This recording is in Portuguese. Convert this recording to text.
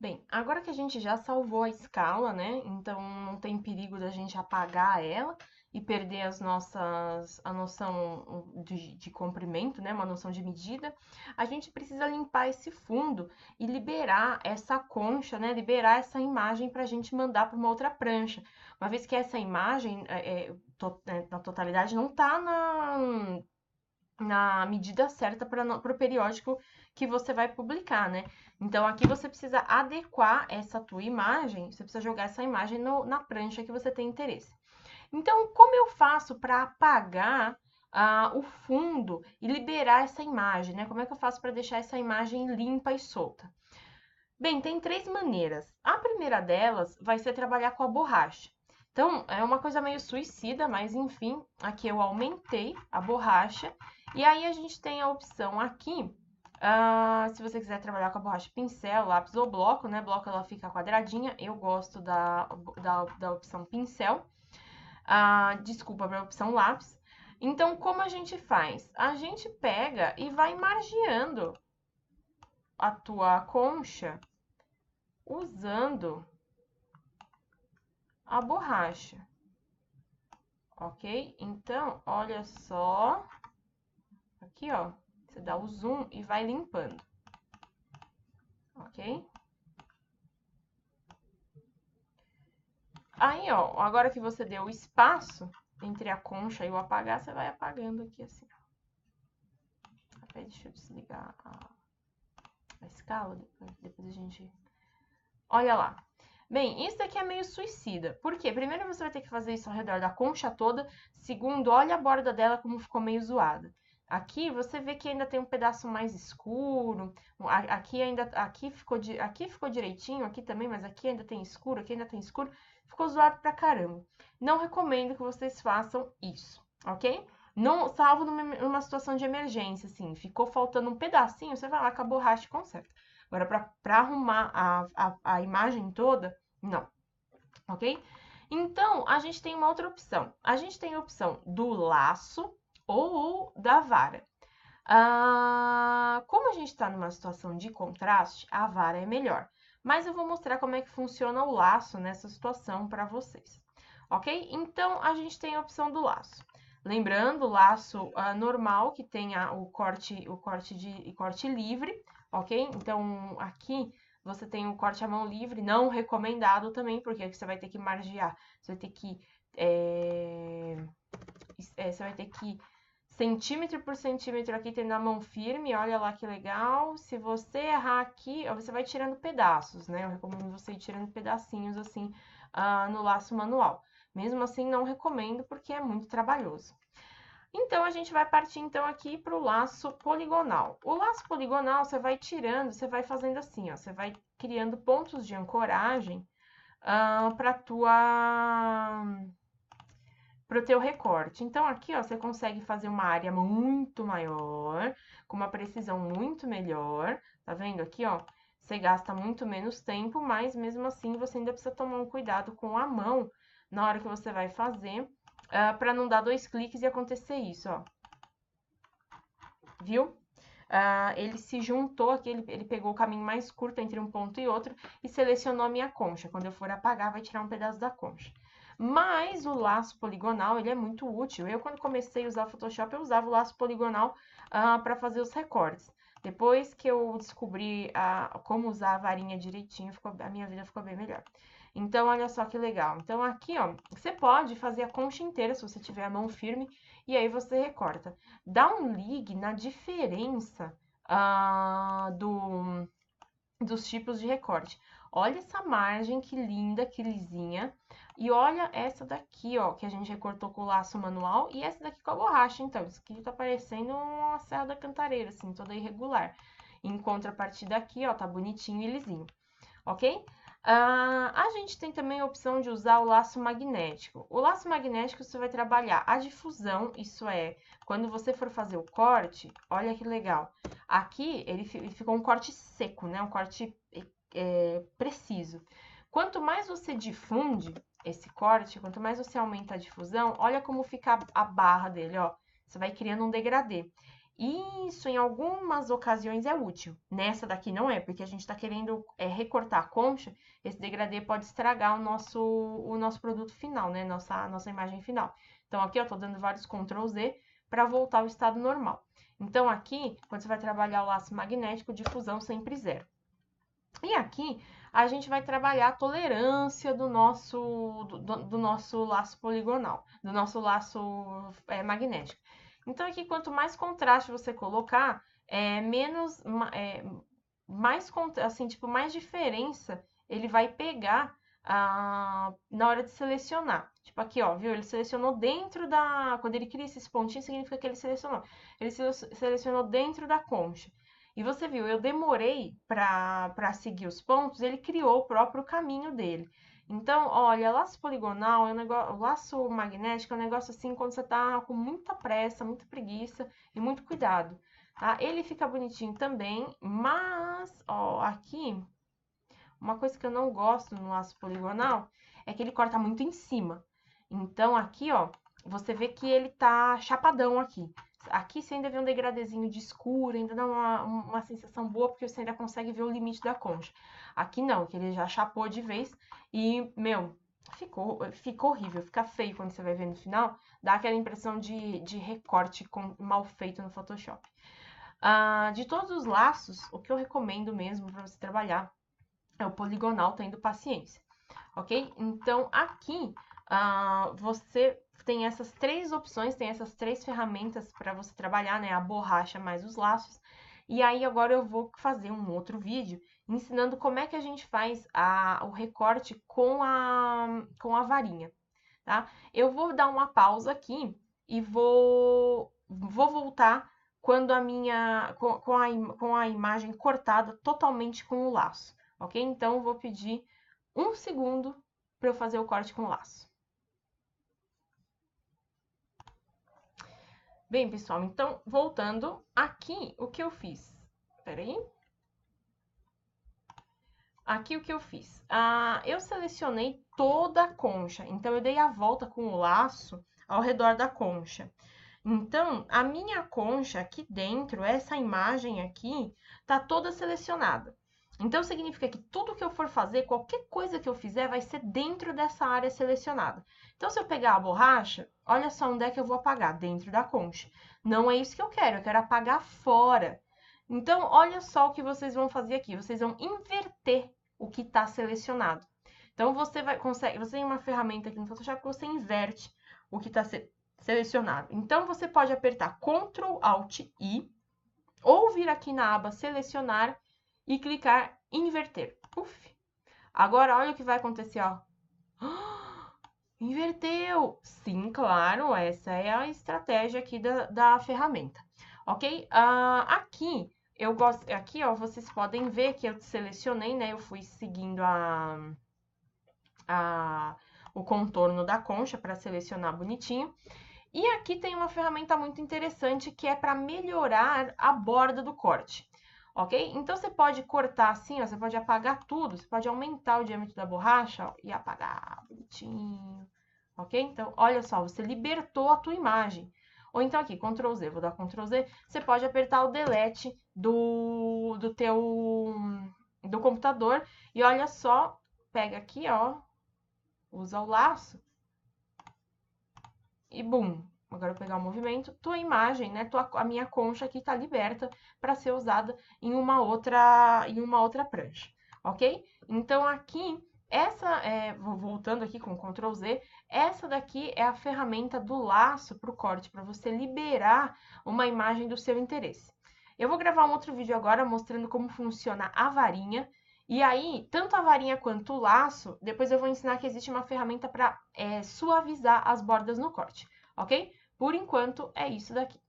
Bem, agora que a gente já salvou a escala, né? Então não tem perigo da gente apagar ela e perder a noção de comprimento, né? Uma noção de medida. A gente precisa limpar esse fundo e liberar essa concha, né? Liberar essa imagem para a gente mandar para uma outra prancha. Uma vez que essa imagem, na totalidade, não está na medida certa para o periódico que você vai publicar, né? Então, aqui você precisa adequar essa tua imagem, você precisa jogar essa imagem na prancha que você tem interesse. Então, como eu faço para apagar o fundo e liberar essa imagem, né? Como é que eu faço para deixar essa imagem limpa e solta? Bem, tem três maneiras. A primeira delas vai ser trabalhar com a borracha. Então, é uma coisa meio suicida, mas enfim, aqui eu aumentei a borracha. E aí a gente tem a opção aqui, se você quiser trabalhar com a borracha pincel, lápis ou bloco, né? Bloco ela fica quadradinha, eu gosto da opção pincel. Desculpa, para a opção lápis. Então, como a gente faz? A gente pega e vai margeando a tua concha usando a borracha, ok? Então, olha só, aqui ó, você dá o zoom e vai limpando, ok? Aí ó, agora que você deu o espaço entre a concha e o apagar, você vai apagando aqui assim, ó. Deixa eu desligar a escala, depois a gente... Olha lá. Bem, isso daqui é meio suicida. Por quê? Primeiro você vai ter que fazer isso ao redor da concha toda. Segundo, olha a borda dela como ficou meio zoada. Aqui você vê que ainda tem um pedaço mais escuro. Aqui ficou direitinho, aqui também, mas aqui ainda tem escuro, aqui ainda tem escuro. Ficou zoado pra caramba. Não recomendo que vocês façam isso, ok? Não, salvo numa situação de emergência, assim, ficou faltando um pedacinho, você vai lá com a borracha e conserta. Agora, para arrumar a imagem toda, não, ok? Então, a gente tem uma outra opção. A gente tem a opção do laço ou da vara. Como a gente está numa situação de contraste, a vara é melhor. Mas eu vou mostrar como é que funciona o laço nessa situação para vocês. Ok? Então, a gente tem a opção do laço. Lembrando, o laço normal, que tem o corte livre, ok? Então, aqui você tem o corte à mão livre, não recomendado também, porque você vai ter que margear, você vai ter que centímetro por centímetro aqui tendo a mão firme, olha lá que legal. Se você errar aqui, você vai tirando pedaços, né? Eu recomendo você ir tirando pedacinhos assim no laço manual. Mesmo assim, não recomendo porque é muito trabalhoso. Então, a gente vai partir então aqui para o laço poligonal. O laço poligonal, você vai tirando, você vai fazendo assim, ó, você vai criando pontos de ancoragem para o teu recorte. Então, aqui, ó, você consegue fazer uma área muito maior, com uma precisão muito melhor. Tá vendo aqui, ó? Você gasta muito menos tempo, mas mesmo assim você ainda precisa tomar um cuidado com a mão na hora que você vai fazer, para não dar 2 cliques e acontecer isso, ó. Viu? Ele se juntou aqui, ele pegou o caminho mais curto entre um ponto e outro e selecionou a minha concha. Quando eu for apagar, vai tirar um pedaço da concha. Mas o laço poligonal, ele é muito útil. Eu, quando comecei a usar o Photoshop, eu usava o laço poligonal para fazer os recortes. Depois que eu descobri como usar a varinha direitinho, a minha vida ficou bem melhor. Então, olha só que legal. Então, aqui, ó, você pode fazer a concha inteira, se você tiver a mão firme, e aí você recorta. Dá um ligue na diferença dos tipos de recorte. Olha essa margem, que linda, que lisinha. E olha essa daqui, ó, que a gente recortou com o laço manual. E essa daqui com a borracha, então. Isso aqui tá parecendo uma Serra da Cantareira, assim, toda irregular. Em contrapartida aqui, ó, tá bonitinho e lisinho, ok? A gente tem também a opção de usar o laço magnético. O laço magnético você vai trabalhar a difusão, isso é, quando você for fazer o corte, olha que legal. Aqui ele ficou um corte seco, né? Um corte preciso. Quanto mais você difunde esse corte, quanto mais você aumenta a difusão, olha como fica a barra dele, ó. Você vai criando um degradê. Isso, em algumas ocasiões, é útil. Nessa daqui não é, porque a gente está querendo recortar a concha, esse degradê pode estragar o nosso produto final, né? Nossa imagem final. Então, aqui eu estou dando vários Ctrl Z para voltar ao estado normal. Então, aqui, quando você vai trabalhar o laço magnético, difusão sempre 0. E aqui, a gente vai trabalhar a tolerância do nosso laço poligonal, do nosso laço magnético. Então, aqui, quanto mais contraste você colocar, mais diferença ele vai pegar na hora de selecionar. Tipo aqui, ó, viu? Ele selecionou dentro da... Quando ele cria esses pontinhos, significa que ele selecionou. Ele selecionou dentro da concha. E você viu, eu demorei para seguir os pontos, ele criou o próprio caminho dele. Então, olha, laço poligonal, laço magnético é um negócio assim, quando você tá com muita pressa, muita preguiça e muito cuidado, tá? Ele fica bonitinho também, mas, ó, aqui, uma coisa que eu não gosto no laço poligonal é que ele corta muito em cima. Então, aqui, ó, você vê que ele tá chapadão aqui. Aqui você ainda vê um degradezinho de escuro, ainda dá uma sensação boa, porque você ainda consegue ver o limite da concha. Aqui não, que ele já chapou de vez e, meu, ficou horrível, fica feio quando você vai ver no final, dá aquela impressão de recorte mal feito no Photoshop. De todos os laços, o que eu recomendo mesmo para você trabalhar é o poligonal, tendo paciência, ok? Então, aqui, você tem essas 3 opções, tem essas 3 ferramentas para você trabalhar, né? A borracha mais os laços. E aí, agora eu vou fazer um outro vídeo ensinando como é que a gente faz o recorte com a varinha, tá? Eu vou dar uma pausa aqui e vou voltar quando com a imagem cortada totalmente com o laço, ok? Então, eu vou pedir 1 segundo para eu fazer o corte com o laço. Bem, pessoal, então, voltando aqui, o que eu fiz? Peraí. Aqui o que eu fiz? Eu selecionei toda a concha, então eu dei a volta com o laço ao redor da concha. Então, a minha concha aqui dentro, essa imagem aqui, tá toda selecionada. Então, significa que tudo que eu for fazer, qualquer coisa que eu fizer, vai ser dentro dessa área selecionada. Então, se eu pegar a borracha, olha só onde é que eu vou apagar, dentro da concha. Não é isso que eu quero apagar fora. Então, olha só o que vocês vão fazer aqui. Vocês vão inverter o que está selecionado. Então, você tem uma ferramenta aqui no Photoshop que você inverte o que está selecionado. Então, você pode apertar Ctrl Alt I ou vir aqui na aba Selecionar e clicar Inverter. Uf. Agora, olha o que vai acontecer, ó. Inverteu! Sim, claro, essa é a estratégia aqui da ferramenta, ok? Aqui, aqui, ó, vocês podem ver que eu selecionei, né? Eu fui seguindo o contorno da concha para selecionar bonitinho. E aqui tem uma ferramenta muito interessante que é para melhorar a borda do corte, ok? Então, você pode cortar assim, ó, você pode apagar tudo, você pode aumentar o diâmetro da borracha, ó, e apagar bonitinho, ok? Então, olha só, você libertou a tua imagem. Ou então aqui, Ctrl Z, vou dar Ctrl Z, você pode apertar o Delete do computador e olha só, pega aqui, ó, usa o laço e bum. Agora eu vou pegar o movimento, tua imagem, né, a minha concha aqui tá liberta para ser usada em uma outra prancha, ok? Então aqui, voltando aqui com Ctrl Z, essa daqui é a ferramenta do laço para o corte, para você liberar uma imagem do seu interesse. Eu vou gravar um outro vídeo agora mostrando como funciona a varinha. E aí, tanto a varinha quanto o laço, depois eu vou ensinar que existe uma ferramenta para suavizar as bordas no corte, ok? Por enquanto, é isso daqui.